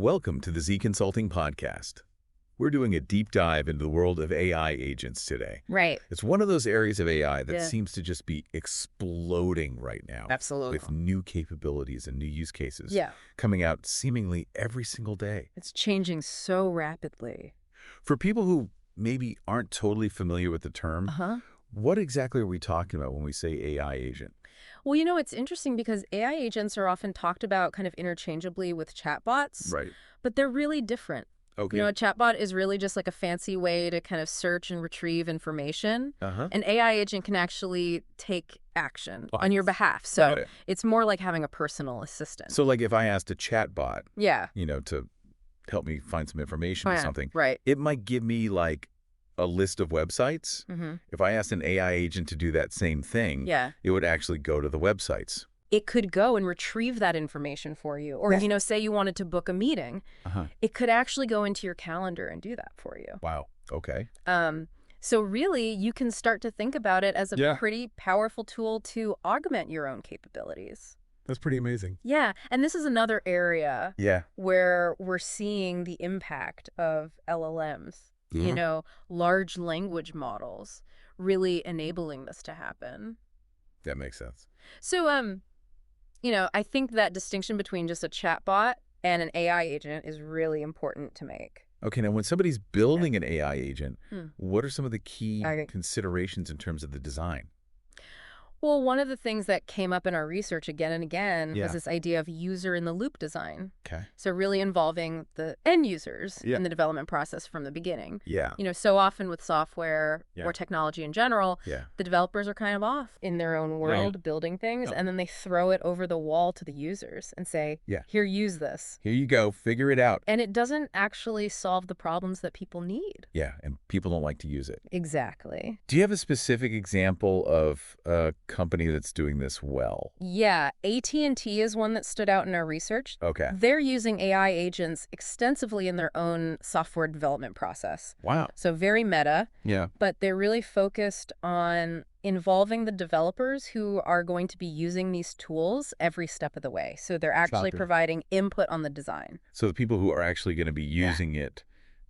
Welcome to the Z Consulting Podcast. We're doing a deep dive into the world of AI agents today. Right. It's one of those areas of AI that Yeah. seems to just be exploding right now. Absolutely. With new capabilities and new use cases Yeah. coming out seemingly every single day. It's changing so rapidly. For people who maybe aren't totally familiar with the term, what exactly are we talking about when we say AI agent? Well, it's interesting because AI agents are often talked about kind of interchangeably with chatbots, Right. but they're really different. Okay. A chatbot is really just like a fancy way to kind of search and retrieve information. Uh-huh. An AI agent can actually take action Got on it. your behalf. Got So it. it's more like having a personal assistant. So like if I asked a chatbot, Yeah. to help me find some information Oh, or yeah. something, Right. it might give me like a list of websites. Mm-hmm. If I asked an AI agent to do that same thing, Yeah. it would actually go to the websites. It could go and retrieve that information for you. Or, say you wanted to book a meeting, Uh-huh. it could actually go into your calendar and do that for you. Wow. Okay. So really, you can start to think about it as a Yeah. pretty powerful tool to augment your own capabilities. That's pretty amazing. Yeah, and this is another area Yeah. where we're seeing the impact of LLMs, large language models, really enabling this to happen. That makes sense. So, I think that distinction between just a chatbot and an AI agent is really important to make. Okay, now when somebody's building an AI agent, what are some of the key Okay. considerations in terms of the design? Well, one of the things that came up in our research again and again Yeah. was this idea of user-in-the-loop design. Okay. So really involving the end users Yeah. in the development process from the beginning. Yeah. So often with software Yeah. or technology in general, Yeah. the developers are kind of off in their own world building things, and then they throw it over the wall to the users and say, Yeah. here, use this. Here you go. Figure it out. And it doesn't actually solve the problems that people need. Yeah, and people don't like to use it. Exactly. Do you have a specific example of a company that's doing this well? Yeah, AT&T is one that stood out in our research. Okay. They're using AI agents extensively in their own software development process. Wow. So very meta, Yeah. but they're really focused on involving the developers who are going to be using these tools every step of the way. So they're actually Copy. providing input on the design. So the people who are actually going to be using it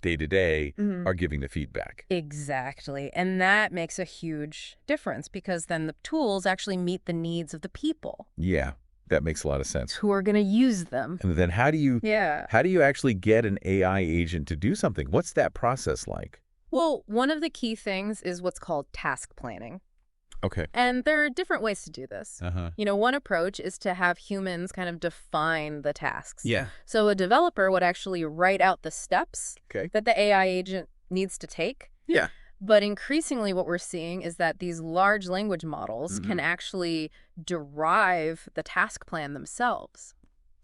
day to day Mhm. are giving the feedback. Exactly. And that makes a huge difference because then the tools actually meet the needs of the people Yeah, that makes a lot of sense. who are going to use them. And then how do you Yeah. actually get an AI agent to do something? What's that process like? Well, one of the key things is what's called task planning. Okay. And there are different ways to do this. Uh-huh. One approach is to have humans kind of define the tasks. Yeah. So a developer would actually write out the steps Okay. that the AI agent needs to take. Yeah. But increasingly what we're seeing is that these large language models Mm-hmm. can actually derive the task plan themselves.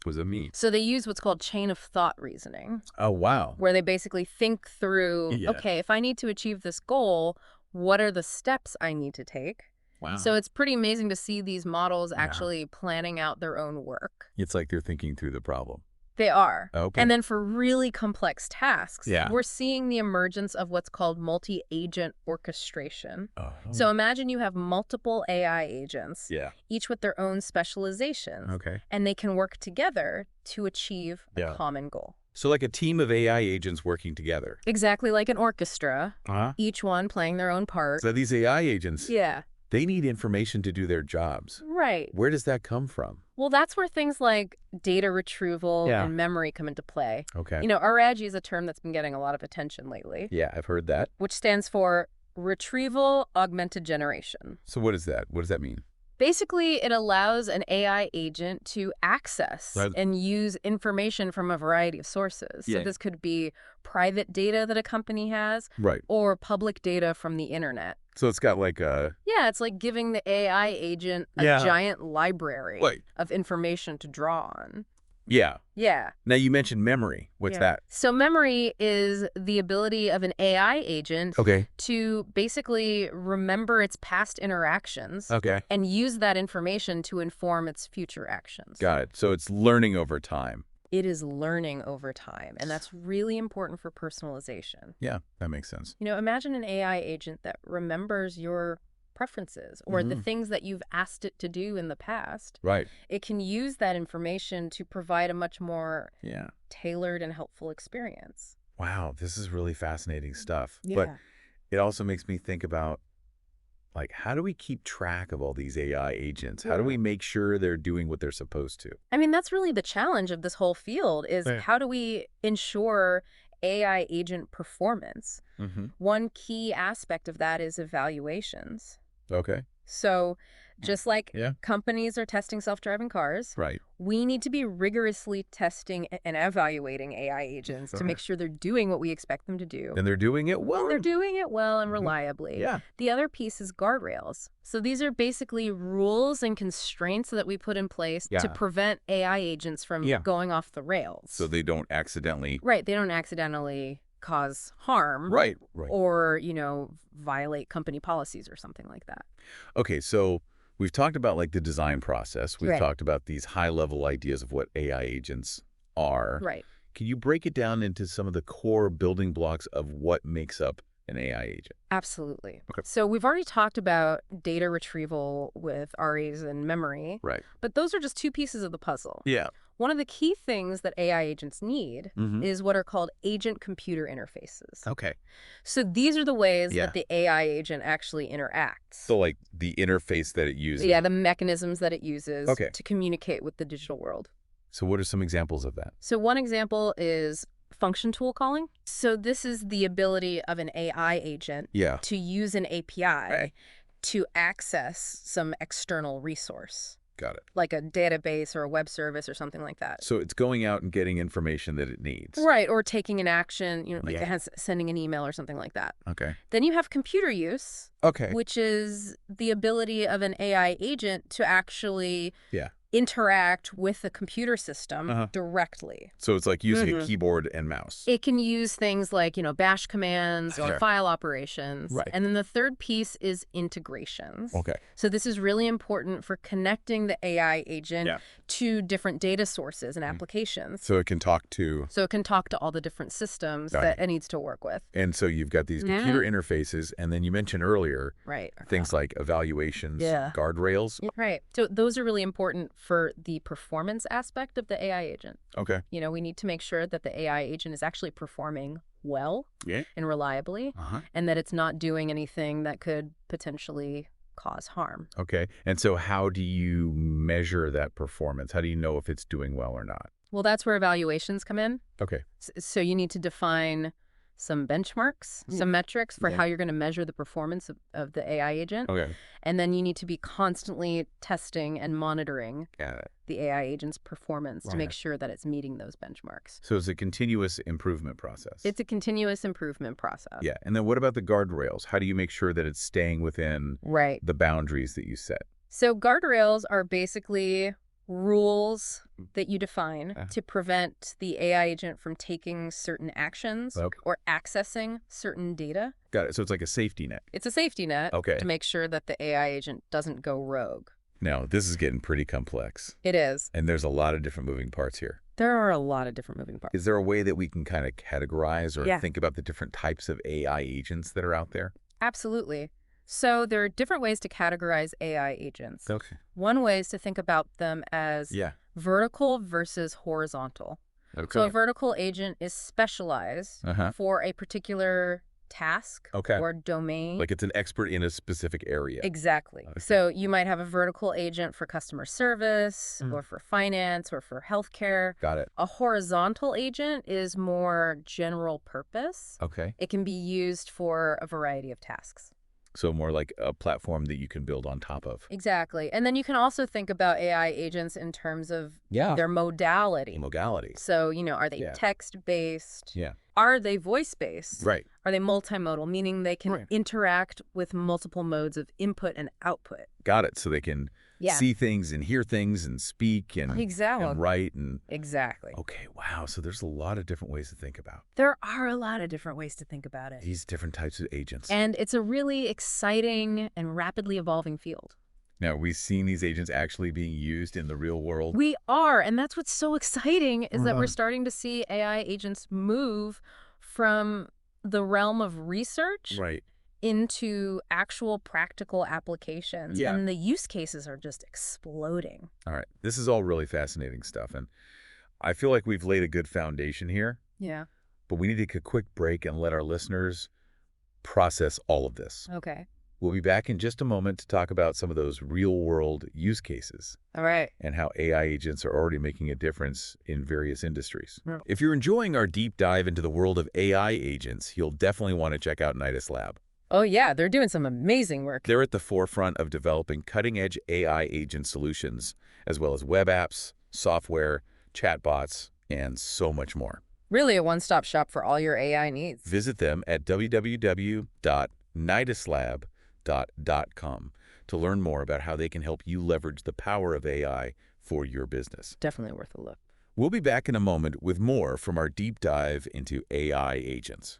What does it mean? So they use what's called chain of thought reasoning, Oh, wow. where they basically think through, Yeah. okay, if I need to achieve this goal, what are the steps I need to take? Wow. So it's pretty amazing to see these models actually planning out their own work. It's like they're thinking through the problem. They are. Okay. And then for really complex tasks, Yeah. we're seeing the emergence of what's called multi-agent orchestration. Oh. So imagine you have multiple AI agents, Yeah. each with their own specializations, Okay. and they can work together to achieve a Yeah. common goal. So like a team of AI agents working together. Exactly like an orchestra, Uh-huh. each one playing their own part. So these AI agents, Yeah, they need information to do their jobs. right. Where does that come from? Well, that's where things like data retrieval Yeah. and memory come into play. Okay. RAG is a term that's been getting a lot of attention lately, Yeah, I've heard that. which stands for Retrieval Augmented Generation. So what is that? What does that mean? Basically, it allows an AI agent to access Right. and use information from a variety of sources. Yeah. So this could be private data that a company has Right. or public data from the internet. So it's got like a... Yeah, it's like giving the AI agent a Yeah. giant library Wait. of information to draw on. Yeah. Yeah. Now you mentioned memory. What's Yeah. that? So memory is the ability of an AI agent Okay. to basically remember its past interactions Okay. and use that information to inform its future actions. Got it. So it's learning over time. It is learning over time, and that's really important for personalization. Yeah, that makes sense. Imagine an AI agent that remembers your preferences or the things that you've asked it to do in the past. Right. It can use that information to provide a much more Yeah. tailored and helpful experience. Wow, this is really fascinating stuff. Yeah. But it also makes me think about, like, how do we keep track of all these AI agents? How do we make sure they're doing what they're supposed to? I mean, that's really the challenge of this whole field is Yeah. how do we ensure AI agent performance? One key aspect of that is evaluations. Okay. So just like Yeah. companies are testing self-driving cars, Right. we need to be rigorously testing and evaluating AI agents to make sure they're doing what we expect them to do. And they're doing it well. And they're doing it well and reliably. Yeah. The other piece is guardrails. So these are basically rules and constraints that we put in place to prevent AI agents from going off the rails. So they don't accidentally. Right. They don't accidentally cause harm. Right. Or, violate company policies or something like that. Okay, so we've talked about like the design process. We've talked about these high-level ideas of what AI agents are. Right. Can you break it down into some of the core building blocks of what makes up an AI agent? Absolutely. Okay. So we've already talked about data retrieval with RAs and memory. Right. But those are just two pieces of the puzzle. Yeah. One of the key things that AI agents need is what are called agent-computer interfaces. Okay. So these are the ways that the AI agent actually interacts. So like the interface that it uses. Yeah, the mechanisms that it uses Okay. to communicate with the digital world. So what are some examples of that? So one example is function tool calling. So this is the ability of an AI agent to use an API to access some external resource. Got it. Like a database or a web service or something like that. So it's going out and getting information that it needs. Right, or taking an action, like sending an email or something like that. Okay. Then you have computer use, which is the ability of an AI agent to actually interact with the computer system directly. So it's like using a keyboard and mouse. It can use things like, bash commands or file operations. Right. And then the third piece is integrations. Okay. So this is really important for connecting the AI agent to different data sources and applications. So it can talk to... So it can talk to all the different systems that it needs to work with. And so you've got these computer interfaces, and then you mentioned earlier things like evaluations, guardrails. Right. So those are really important for the performance aspect of the AI agent. Okay. We need to make sure that the AI agent is actually performing well and reliably, and that it's not doing anything that could potentially cause harm. Okay. And so how do you measure that performance? How do you know if it's doing well or not? Well, that's where evaluations come in. Okay. So you need to define some benchmarks, some metrics for how you're going to measure the performance of the AI agent. Okay. And then you need to be constantly testing and monitoring the AI agent's performance to make sure that it's meeting those benchmarks. So it's a continuous improvement process. It's a continuous improvement process. Yeah. And then what about the guardrails? How do you make sure that it's staying within the boundaries that you set? So guardrails are basically rules that you define to prevent the AI agent from taking certain actions or accessing certain data. Got it. So it's like a safety net. It's a safety net to make sure that the AI agent doesn't go rogue. Now, this is getting pretty complex. It is. And there's a lot of different moving parts here. There are a lot of different moving parts. Is there a way that we can kind of categorize or think about the different types of AI agents that are out there? Absolutely. So there are different ways to categorize AI agents. Okay. One way is to think about them as vertical versus horizontal. Okay. So a vertical agent is specialized for a particular task or domain. Like it's an expert in a specific area. Exactly. Okay. So you might have a vertical agent for customer service or for finance or for healthcare. Got it. A horizontal agent is more general purpose. Okay. It can be used for a variety of tasks. So more like a platform that you can build on top of. Exactly. And then you can also think about AI agents in terms of their modality. So, are they text-based? Yeah. Are they voice-based? Right. Are they multimodal, meaning they can interact with multiple modes of input and output? Got it. So they can see things and hear things and speak and write and Okay, wow. So there's a lot of different ways to think about. There are a lot of different ways to think about it. These different types of agents. And it's a really exciting and rapidly evolving field. Now, are we seeing these agents actually being used in the real world? We are, and that's what's so exciting is that we're starting to see AI agents move from the realm of research into actual practical applications. Yeah. And the use cases are just exploding. All right. This is all really fascinating stuff. And I feel like we've laid a good foundation here. Yeah. But we need to take a quick break and let our listeners process all of this. Okay. We'll be back in just a moment to talk about some of those real-world use cases. All right. And how AI agents are already making a difference in various industries. Yeah. If you're enjoying our deep dive into the world of AI agents, you'll definitely want to check out Nidus Lab. Oh, yeah. They're doing some amazing work. They're at the forefront of developing cutting-edge AI agent solutions, as well as web apps, software, chatbots, and so much more. Really a one-stop shop for all your AI needs. Visit them at www.niduslab.com to learn more about how they can help you leverage the power of AI for your business. Definitely worth a look. We'll be back in a moment with more from our deep dive into AI agents.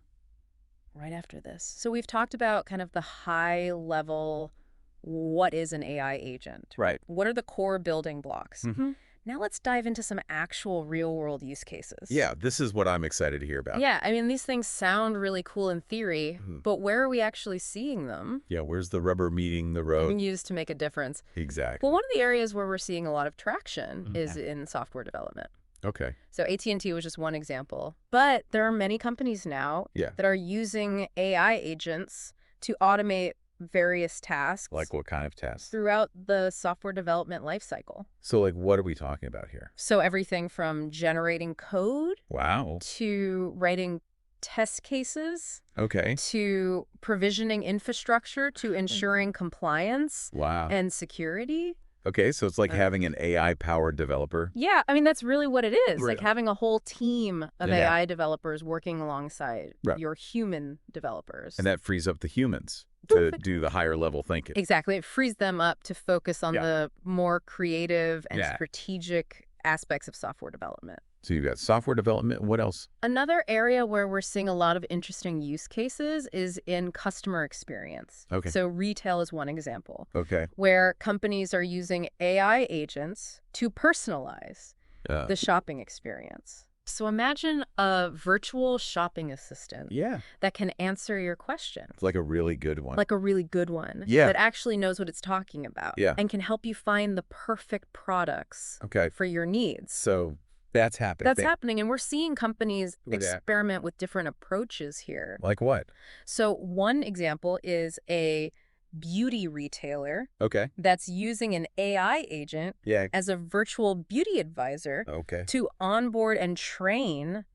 Right after this. So we've talked about kind of the high level, what is an AI agent? Right. What are the core building blocks? Mm-hmm. Now let's dive into some actual real-world use cases. Yeah, this is what I'm excited to hear about. Yeah, I mean, these things sound really cool in theory, but where are we actually seeing them? Yeah, where's the rubber meeting the road? Being used to make a difference. Exactly. Well, one of the areas where we're seeing a lot of traction is in software development. Okay. So AT&T was just one example. But there are many companies now that are using AI agents to automate various tasks. Like what kind of tasks? Throughout the software development lifecycle. So like what are we talking about here? So everything from generating code. Wow. To writing test cases. Okay. To provisioning infrastructure, to ensuring compliance. Wow. And security. Okay, so it's like having an AI-powered developer. Yeah, I mean, that's really what it is. Like having a whole team of AI developers working alongside your human developers. And that frees up the humans to do the higher level thinking. Exactly. It frees them up to focus on the more creative and strategic aspects of software development. So you've got software development. What else? Another area where we're seeing a lot of interesting use cases is in customer experience. Okay. So retail is one example. Okay. Where companies are using AI agents to personalize the shopping experience. So imagine a virtual shopping assistant that can answer your questions. It's like a really good one. Like a really good one. Yeah. That actually knows what it's talking about. Yeah. And can help you find the perfect products for your needs. So that's happening. That's happening. And we're seeing companies experiment with different approaches here. Like what? So one example is a beauty retailer that's using an AI agent as a virtual beauty advisor to onboard and train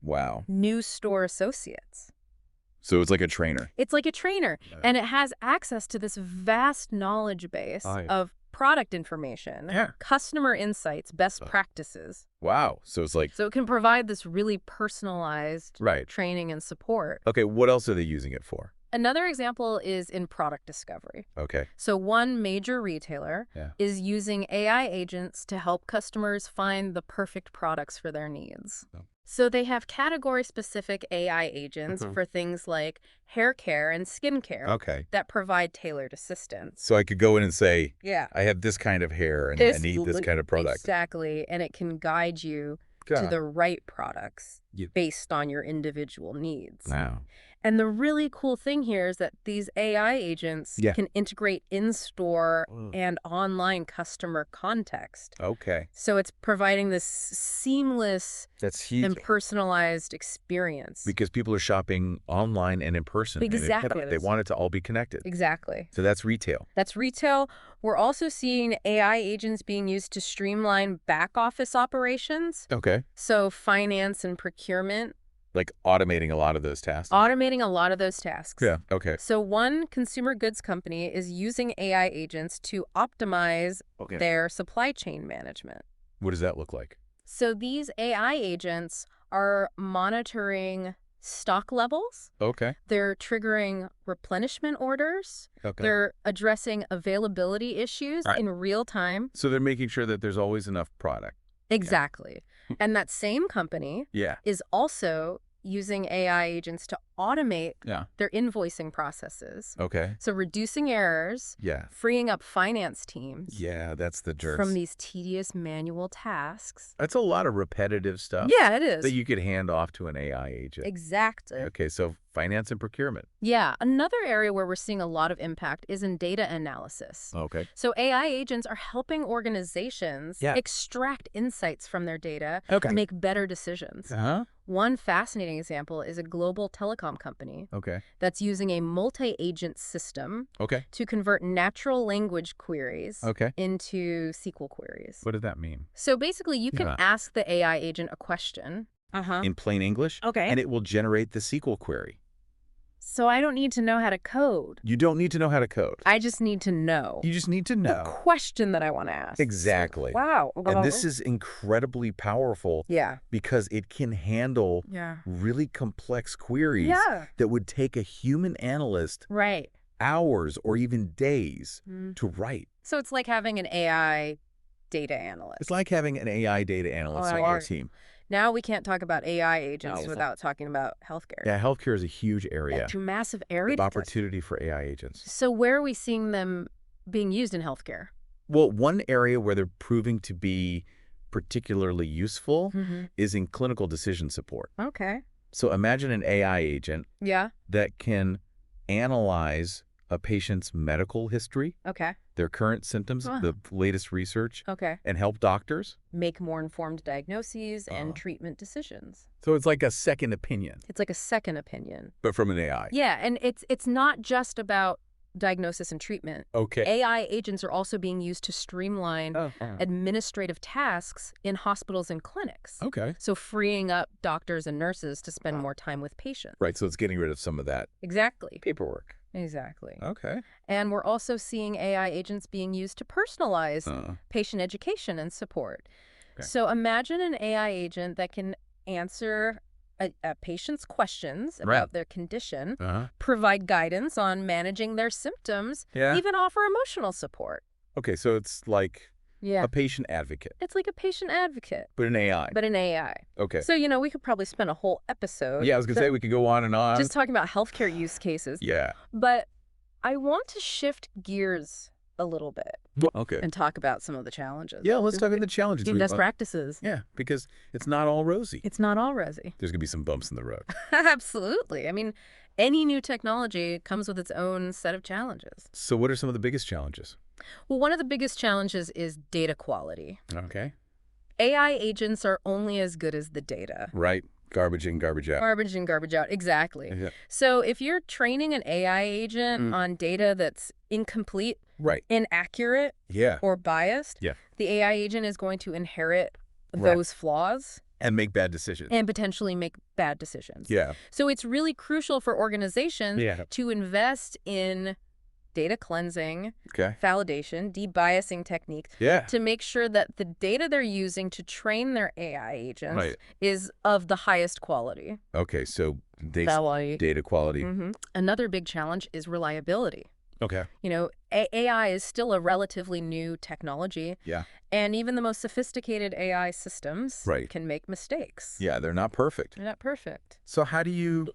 new store associates. So it's like a trainer. It's like a trainer. And it has access to this vast knowledge base of product information, customer insights, best practices. Wow. So it's like... So it can provide this really personalized training and support. Okay, what else are they using it for? Another example is in product discovery. Okay. So one major retailer is using AI agents to help customers find the perfect products for their needs. So they have category-specific AI agents for things like hair care and skincare that provide tailored assistance. So I could go in and say, I have this kind of hair and I need this kind of product. Exactly. And it can guide you to the right products based on your individual needs. Wow. And the really cool thing here is that these AI agents can integrate in-store and online customer context. Okay. So it's providing this seamless and personalized experience. Because people are shopping online and in person. Exactly. And they want it to all be connected. Exactly. So that's retail. That's retail. We're also seeing AI agents being used to streamline back office operations. Okay. So finance and procurement. Like automating a lot of those tasks? Automating a lot of those tasks. Yeah, okay. So one consumer goods company is using AI agents to optimize their supply chain management. What does that look like? So these AI agents are monitoring stock levels. Okay. They're triggering replenishment orders. Okay. They're addressing availability issues in real time. So they're making sure that there's always enough product. Exactly. And that same company is also using AI agents to automate their invoicing processes. Okay. So reducing errors, freeing up finance teams. Yeah, that's the jerks. From these tedious manual tasks. That's a lot of repetitive stuff. Yeah, it is. That you could hand off to an AI agent. Exactly. Okay, so finance and procurement. Yeah, another area where we're seeing a lot of impact is in data analysis. Okay. So AI agents are helping organizations extract insights from their data to make better decisions. One fascinating example is a global telecom company that's using a multi-agent system to convert natural language queries into SQL queries. What does that mean? So basically, you can ask the AI agent a question in plain English, and it will generate the SQL query. So I don't need to know how to code. You don't need to know how to code. I just need to know. You just need to know. The question that I want to ask. Exactly. Wow. And this is incredibly powerful because it can handle really complex queries that would take a human analyst hours or even days to write. So it's like having an AI data analyst. It's like having an AI data analyst on your team. Now we can't talk about AI agents without talking about healthcare. Yeah, healthcare is a huge area. A massive area. Of opportunity for AI agents. So where are we seeing them being used in healthcare? Well, one area where they're proving to be particularly useful is in clinical decision support. Okay. So imagine an AI agent that can analyze a patient's medical history, their current symptoms, the latest research, and help doctors make more informed diagnoses and treatment decisions. So it's like a second opinion. It's like a second opinion. But from an AI. Yeah, and it's not just about diagnosis and treatment. Okay. AI agents are also being used to streamline administrative tasks in hospitals and clinics. Okay. So freeing up doctors and nurses to spend more time with patients. Right, so it's getting rid of some of that paperwork. Exactly. Okay. And we're also seeing AI agents being used to personalize patient education and support. Okay. So imagine an AI agent that can answer a patient's questions about their condition, provide guidance on managing their symptoms, even offer emotional support. Okay, so it's like a patient advocate. It's like a patient advocate. But an AI. But an AI. Okay. So, we could probably spend a whole episode. Yeah, I was going to say we could go on and on. Just talking about healthcare use cases. Yeah. But I want to shift gears a little bit. Okay. And talk about some of the challenges. Yeah, let's talk about the challenges. Best practices. Yeah, because it's not all rosy. It's not all rosy. There's going to be some bumps in the road. Absolutely. I mean, any new technology comes with its own set of challenges. So what are some of the biggest challenges? Well, one of the biggest challenges is data quality. Okay. AI agents are only as good as the data. Right. Garbage in, garbage out. Garbage in, garbage out. Exactly. Yeah. So if you're training an AI agent on data that's incomplete, inaccurate, or biased, the AI agent is going to inherit those flaws. And make bad decisions. And potentially make bad decisions. Yeah. So it's really crucial for organizations to invest in data cleansing, validation, debiasing techniques to make sure that the data they're using to train their AI agents is of the highest quality. Okay, so data quality. Another big challenge is reliability. Okay. AI is still a relatively new technology. Yeah. And even the most sophisticated AI systems can make mistakes. Yeah, they're not perfect. They're not perfect. So how do you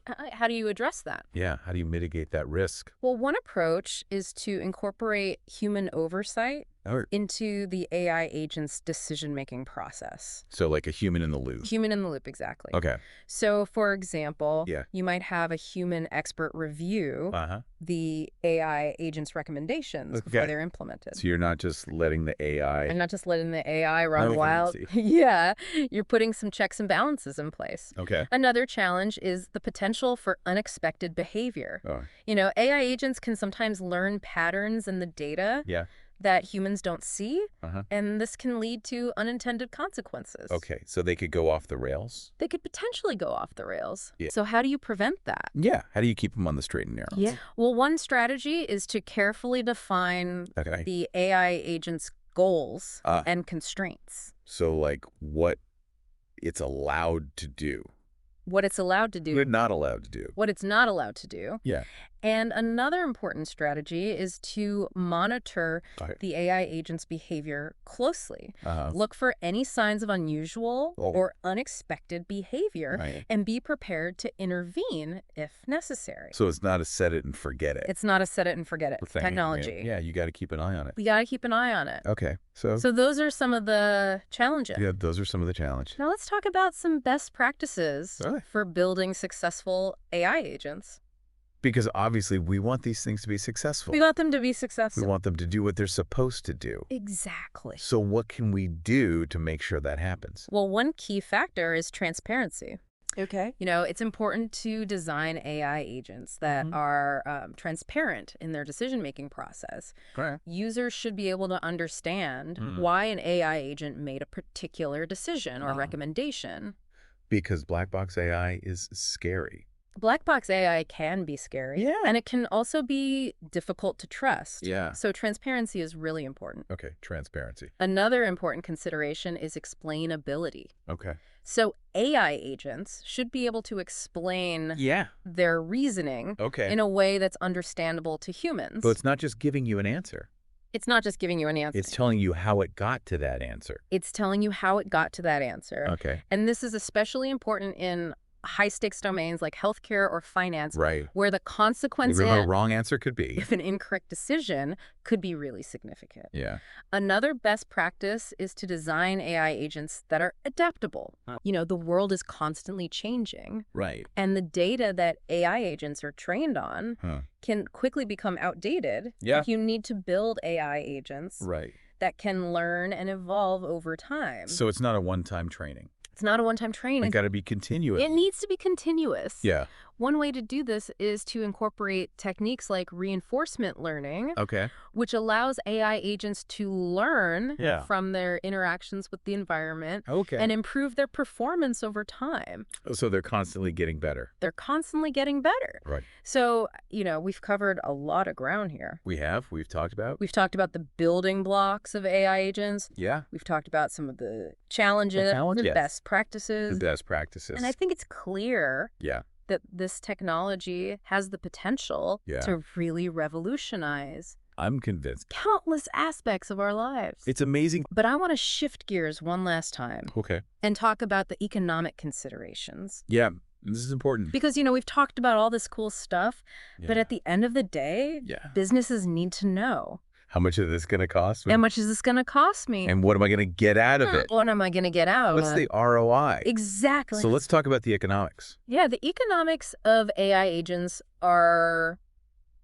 address that? Yeah, how do you mitigate that risk? Well, one approach is to incorporate human oversight into the AI agent's decision-making process. So like a human in the loop. Human in the loop, exactly. Okay. So, for example, you might have a human expert review the AI agent's recommendations before they're implemented. So you're not just letting the AI... I'm not just letting the AI run wild. Yeah, you're putting some checks and balances in place. Okay. Another challenge is the potential for unexpected behavior. AI agents can sometimes learn patterns in the data that humans don't see, and this can lead to unintended consequences. Okay, so they could go off the rails? They could potentially go off the rails. Yeah. So how do you prevent that? Yeah, how do you keep them on the straight and narrow? Yeah. Well, one strategy is to carefully define the AI agent's goals and constraints. So like what it's allowed to do. What it's allowed to do. What it's not allowed to do. What it's not allowed to do. Yeah. And another important strategy is to monitor the AI agent's behavior closely. Look for any signs of unusual or unexpected behavior and be prepared to intervene if necessary. So it's not a set it and forget it. It's not a set it and forget it technology. Yeah, you got to keep an eye on it. We got to keep an eye on it. Okay. So those are some of the challenges. Yeah, those are some of the challenges. Now let's talk about some best practices for building successful AI agents. Because obviously we want these things to be successful. We want them to be successful. We want them to do what they're supposed to do. Exactly. So what can we do to make sure that happens? Well, one key factor is transparency. Okay. It's important to design AI agents that are transparent in their decision-making process. Correct. Users should be able to understand why an AI agent made a particular decision or recommendation. Because black box AI is scary. Black box AI can be scary. Yeah. And it can also be difficult to trust. Yeah. So transparency is really important. Okay, transparency. Another important consideration is explainability. Okay. So AI agents should be able to explain their reasoning in a way that's understandable to humans. But it's not just giving you an answer. It's not just giving you an answer. It's telling you how it got to that answer. It's telling you how it got to that answer. Okay. And this is especially important in high-stakes domains like healthcare or finance, where the consequence a wrong answer could be if an incorrect decision could be really significant. Yeah. Another best practice is to design AI agents that are adaptable. The world is constantly changing. Right. And the data that AI agents are trained on can quickly become outdated. Yeah. You need to build AI agents that can learn and evolve over time. So it's not a one-time training. It's not a one-time training. It's got to be continuous. It needs to be continuous. Yeah. One way to do this is to incorporate techniques like reinforcement learning, which allows AI agents to learn from their interactions with the environment and improve their performance over time. So they're constantly getting better. They're constantly getting better. Right. So, we've covered a lot of ground here. We have. We've talked about the building blocks of AI agents. Yeah. We've talked about some of the challenges, the best practices. The best practices. And I think it's clear that this technology has the potential to really revolutionize I'm convinced countless aspects of our lives. It's amazing. But I want to shift gears one last time. Okay. And talk about the economic considerations. Yeah, this is important. Because, we've talked about all this cool stuff, but at the end of the day, businesses need to know. How much is this going to cost me? How much is this going to cost me? And what am I going to get out of it? What am I going to get out of it? What's the ROI? Exactly. So let's talk about the economics. Yeah, the economics of AI agents are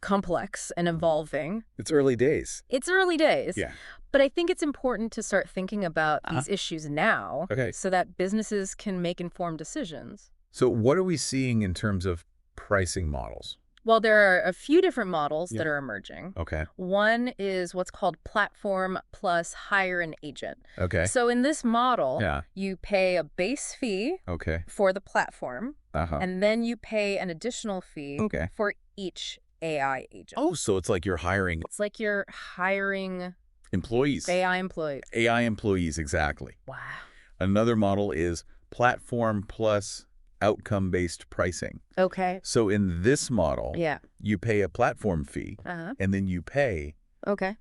complex and evolving. It's early days. It's early days. Yeah. But I think it's important to start thinking about these issues now so that businesses can make informed decisions. So what are we seeing in terms of pricing models? Well, there are a few different models that are emerging. Okay. One is what's called platform plus hire an agent. Okay. So in this model, you pay a base fee for the platform, and then you pay an additional fee for each AI agent. Oh, so it's like you're hiring. It's like you're hiring employees. AI employees. AI employees, exactly. Wow. Another model is platform plus outcome-based pricing. Okay. So in this model, you pay a platform fee, and then you pay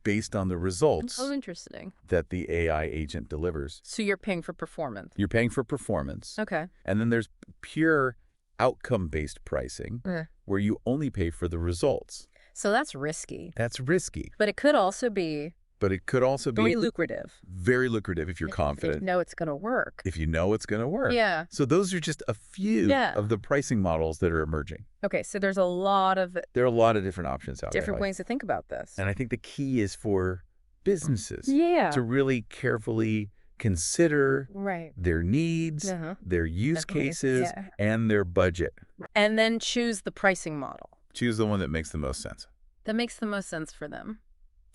based on the results interesting. that the AI agent delivers. So you're paying for performance. You're paying for performance. Okay. And then there's pure outcome-based pricing where you only pay for the results. So that's risky. That's risky. But it could also be very lucrative. Very lucrative if you're confident. If you know it's going to work. If you know it's going to work. Yeah. So those are just a few of the pricing models that are emerging. Okay, so there are a lot of different options out there. Different ways to think about this. And I think the key is for businesses to really carefully consider their needs, their use cases, and their budget. And then choose the pricing model. Choose the one that makes the most sense. That makes the most sense for them.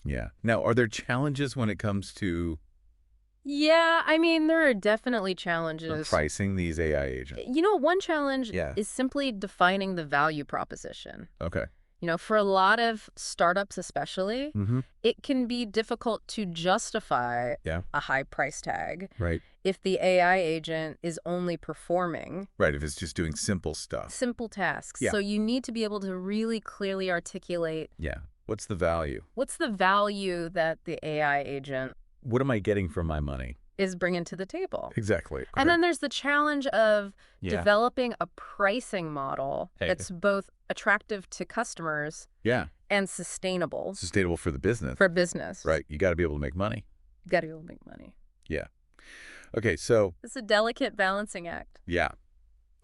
Yeah. Now, are there challenges when it comes to... Yeah, I mean, there are definitely challenges. Pricing these AI agents. One challenge is simply defining the value proposition. Okay. For a lot of startups especially, it can be difficult to justify a high price tag if the AI agent is only performing. Right, if it's just doing simple stuff. Simple tasks. So you need to be able to really clearly articulate. What's the value? What's the value that the AI agent... What am I getting for my money? Is bringing to the table. Exactly. Correct. And then there's the challenge of developing a pricing model that's both attractive to customers and sustainable. Sustainable for the business. For business. Right. You got to be able to make money. You got to be able to make money. Yeah. Okay, so... It's a delicate balancing act. Yeah.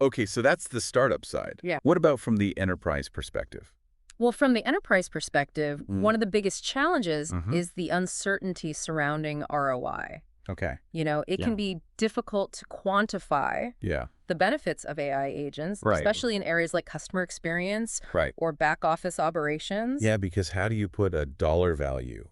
Okay, so that's the startup side. Yeah. What about from the enterprise perspective? Well, from the enterprise perspective, one of the biggest challenges is the uncertainty surrounding ROI. Okay. It can be difficult to quantify the benefits of AI agents, especially in areas like customer experience or back office operations. Yeah, because how do you put a dollar value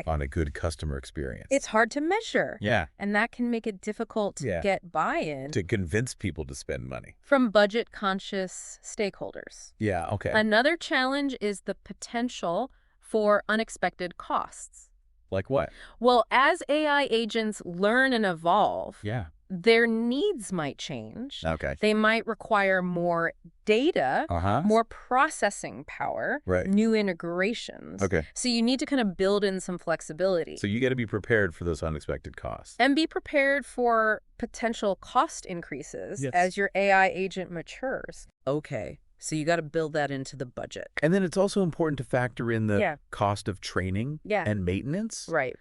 on a good customer experience? It's hard to measure. Yeah. And that can make it difficult to get buy-in. To convince people to spend money. From budget-conscious stakeholders. Yeah, okay. Another challenge is the potential for unexpected costs. Like what? Well, as AI agents learn and evolve, their needs might change. Okay. They might require more data, more processing power, new integrations. Okay. So you need to kind of build in some flexibility. So you got to be prepared for those unexpected costs. And be prepared for potential cost increases as your AI agent matures. Okay. So you got to build that into the budget. And then it's also important to factor in the cost of training and maintenance. Right.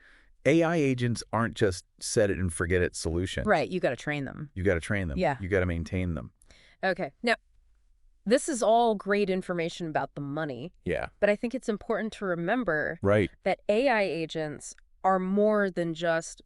AI agents aren't just set it and forget it solutions. Right. You got to train them. You got to train them. Yeah. You got to maintain them. Okay. Now, this is all great information about the money. Yeah. But I think it's important to remember that AI agents are more than just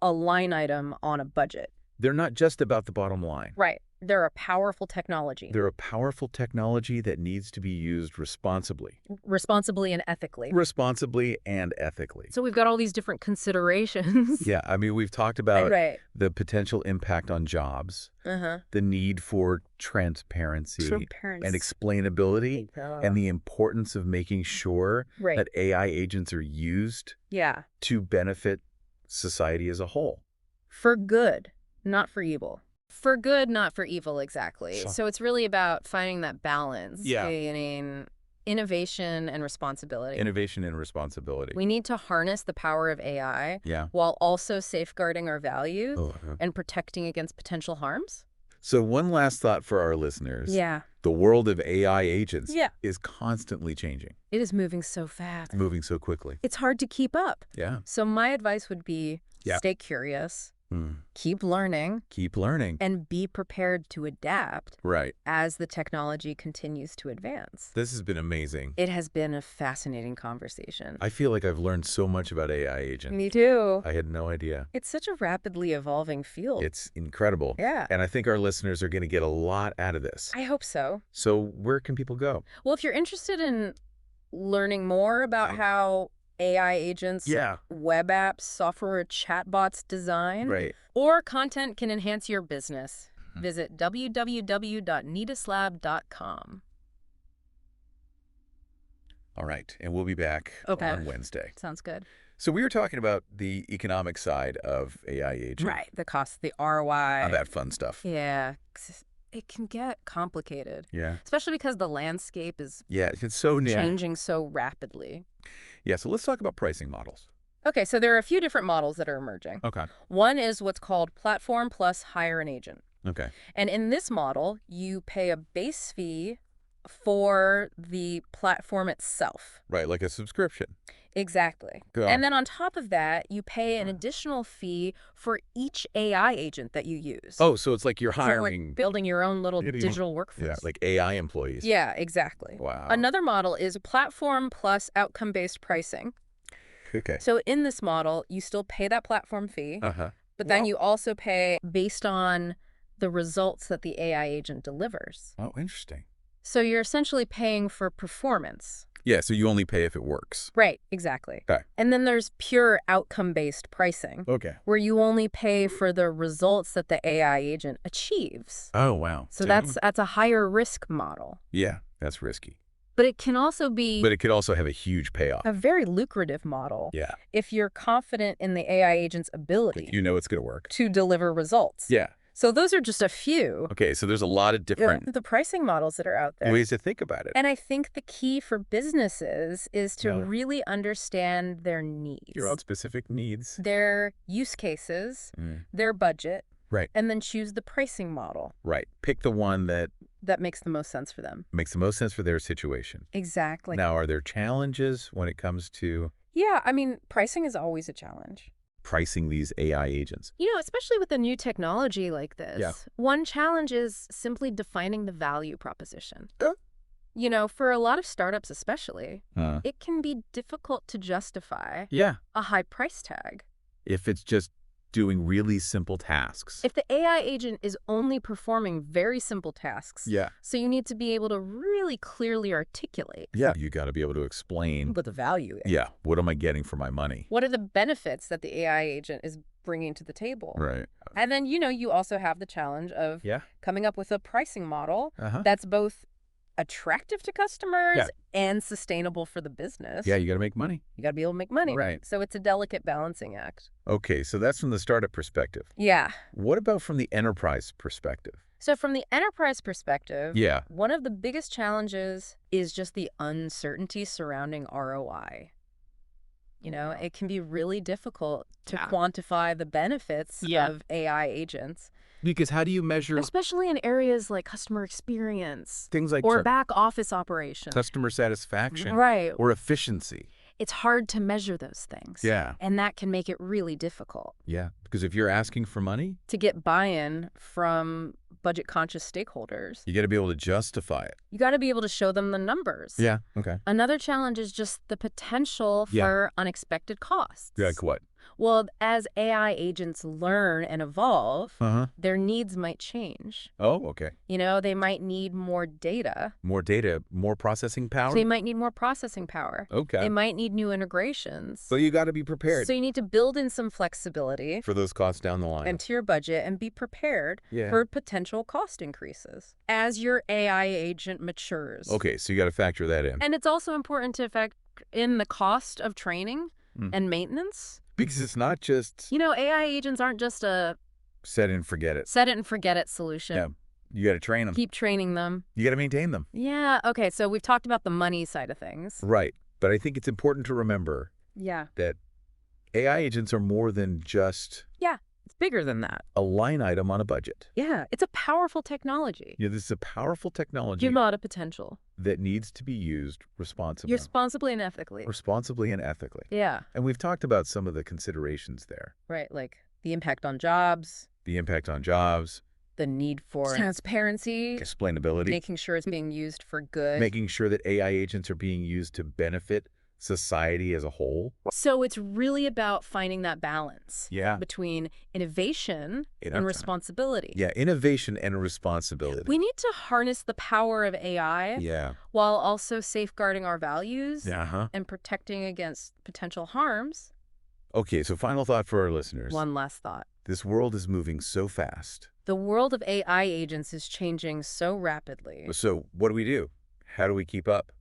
a line item on a budget. They're not just about the bottom line. Right. They're a powerful technology. They're a powerful technology that needs to be used responsibly. Responsibly and ethically. Responsibly and ethically. So we've got all these different considerations. Yeah, I mean, we've talked about the potential impact on jobs, the need for transparency and explainability, and the importance of making sure that AI agents are used to benefit society as a whole. For good, not for evil. For good, not for evil, exactly. So it's really about finding that balance between innovation and responsibility. Innovation and responsibility. We need to harness the power of AI while also safeguarding our values and protecting against potential harms. So one last thought for our listeners. The world of AI agents is constantly changing. It is moving so fast. Moving so quickly. It's hard to keep up. Yeah. So my advice would be stay curious. Keep learning. Keep learning. And be prepared to adapt as the technology continues to advance. This has been amazing. It has been a fascinating conversation. I feel like I've learned so much about AI agents. Me too. I had no idea. It's such a rapidly evolving field. It's incredible. Yeah. And I think our listeners are going to get a lot out of this. I hope so. So where can people go? Well, if you're interested in learning more about how AI agents, web apps, software chatbots design, or content can enhance your business, visit www.nidaslab.com. All right, and we'll be back on Wednesday. Sounds good. So we were talking about the economic side of AI agents. Right, the cost, the ROI. All that fun stuff. Yeah. It can get complicated. Yeah. Especially because the landscape is it's so changing so rapidly. Yeah, so let's talk about pricing models. Okay, so there are a few different models that are emerging. Okay. One is what's called platform plus hire an agent. Okay. And in this model, you pay a base fee for the platform itself. Right, like a subscription. Exactly. And then on top of that, you pay an additional fee for each AI agent that you use. Oh, so it's like you're hiring... Like building your own little digital workforce. Yeah, like AI employees. Yeah, exactly. Wow. Another model is platform plus outcome-based pricing. Okay. So in this model, you still pay that platform fee, but then you also pay based on the results that the AI agent delivers. Oh, interesting. So you're essentially paying for performance. Yeah, so you only pay if it works. Right, exactly. Okay. And then there's pure outcome-based pricing. Okay. Where you only pay for the results that the AI agent achieves. Oh, wow. So that's a higher risk model. Yeah, that's risky. But it can also be... But it could also have a huge payoff. A very lucrative model. Yeah. If you're confident in the AI agent's ability... You know it's going to work. ...to deliver results. Yeah. So those are just a few. Okay, so there's a lot of different... the pricing models that are out there. Ways to think about it. And I think the key for businesses is to really understand their needs. Your own specific needs. Their use cases, their budget. Right. And then choose the pricing model. Right. Pick the one that makes the most sense for them. Makes the most sense for their situation. Exactly. Now, are there challenges when it comes to... Yeah, I mean, pricing is always a challenge. Pricing these AI agents. Especially with a new technology like this. Yeah. One challenge is simply defining the value proposition. For a lot of startups especially, it can be difficult to justify a high price tag. If it's just doing really simple tasks. If the AI agent is only performing very simple tasks. Yeah. So you need to be able to really clearly articulate. Yeah. You got to be able to explain what the value is. Yeah. What am I getting for my money? What are the benefits that the AI agent is bringing to the table? Right. And then, you also have the challenge of coming up with a pricing model that's both attractive to customers and sustainable for the business. Yeah, you got to make money. You got to be able to make money. Right. So it's a delicate balancing act. Okay, so that's from the startup perspective. Yeah. What about from the enterprise perspective? So from the enterprise perspective, one of the biggest challenges is just the uncertainty surrounding ROI. It can be really difficult to quantify the benefits of AI agents. Because how do you measure... Especially in areas like customer experience. Things like... Or back office operations. Customer satisfaction. Right. Or efficiency. It's hard to measure those things. Yeah. And that can make it really difficult. Yeah. Because if you're asking for money... To get buy-in from budget-conscious stakeholders... You got to be able to justify it. You got to be able to show them the numbers. Yeah. Okay. Another challenge is just the potential for unexpected costs. Like what? Well, as AI agents learn and evolve, their needs might change. Oh, okay. They might need more data. More data, more processing power? So they might need more processing power. Okay. They might need new integrations. So you got to be prepared. So you need to build in some flexibility. For those costs down the line. And to your budget and be prepared for potential cost increases as your AI agent matures. Okay, so you got to factor that in. And it's also important to factor in the cost of training and maintenance. Because it's not just... AI agents aren't just a... Set it and forget it. Set it and forget it solution. Yeah. You got to train them. Keep training them. You got to maintain them. Yeah. Okay. So we've talked about the money side of things. Right. But I think it's important to remember that AI agents are more than just... Yeah. It's bigger than that. A line item on a budget. Yeah. It's a powerful technology. Yeah, this is a powerful technology. A lot of potential. That needs to be used responsibly. Responsibly and ethically. Responsibly and ethically. Yeah. And we've talked about some of the considerations there. Right. Like the impact on jobs. The impact on jobs. The need for transparency. Explainability. Making sure it's being used for good. Making sure that AI agents are being used to benefit society as a whole. So it's really about finding that balance between innovation and responsibility. Yeah, innovation and responsibility. We need to harness the power of AI while also safeguarding our values and protecting against potential harms. Okay, so final thought for our listeners. One last thought. This world is moving so fast. The world of AI agents is changing so rapidly. So what do? How do we keep up?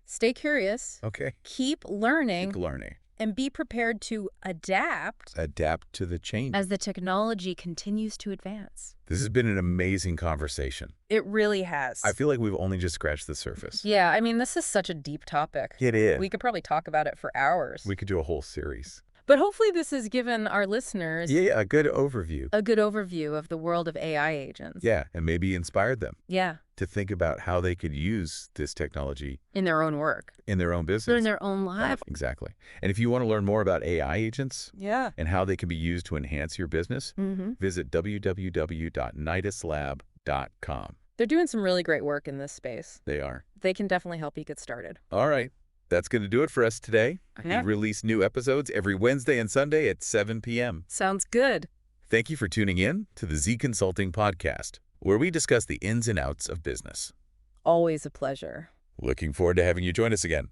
Stay curious. Okay. Keep learning. Keep learning. And be prepared to adapt. Adapt to the change. As the technology continues to advance. This has been an amazing conversation. It really has. I feel like we've only just scratched the surface. Yeah, I mean, this is such a deep topic. It is. We could probably talk about it for hours. We could do a whole series. But hopefully this has given our listeners... Yeah, a good overview. A good overview of the world of AI agents. Yeah, and maybe inspired them. Yeah. To think about how they could use this technology. In their own work. In their own business. In their own life. Exactly. And if you want to learn more about AI agents... And how they can be used to enhance your business... Visit www.niduslab.com. They're doing some really great work in this space. They are. They can definitely help you get started. All right. That's going to do it for us today. We release new episodes every Wednesday and Sunday at 7 p.m. Sounds good. Thank you for tuning in to the Z Consulting Podcast, where we discuss the ins and outs of business. Always a pleasure. Looking forward to having you join us again.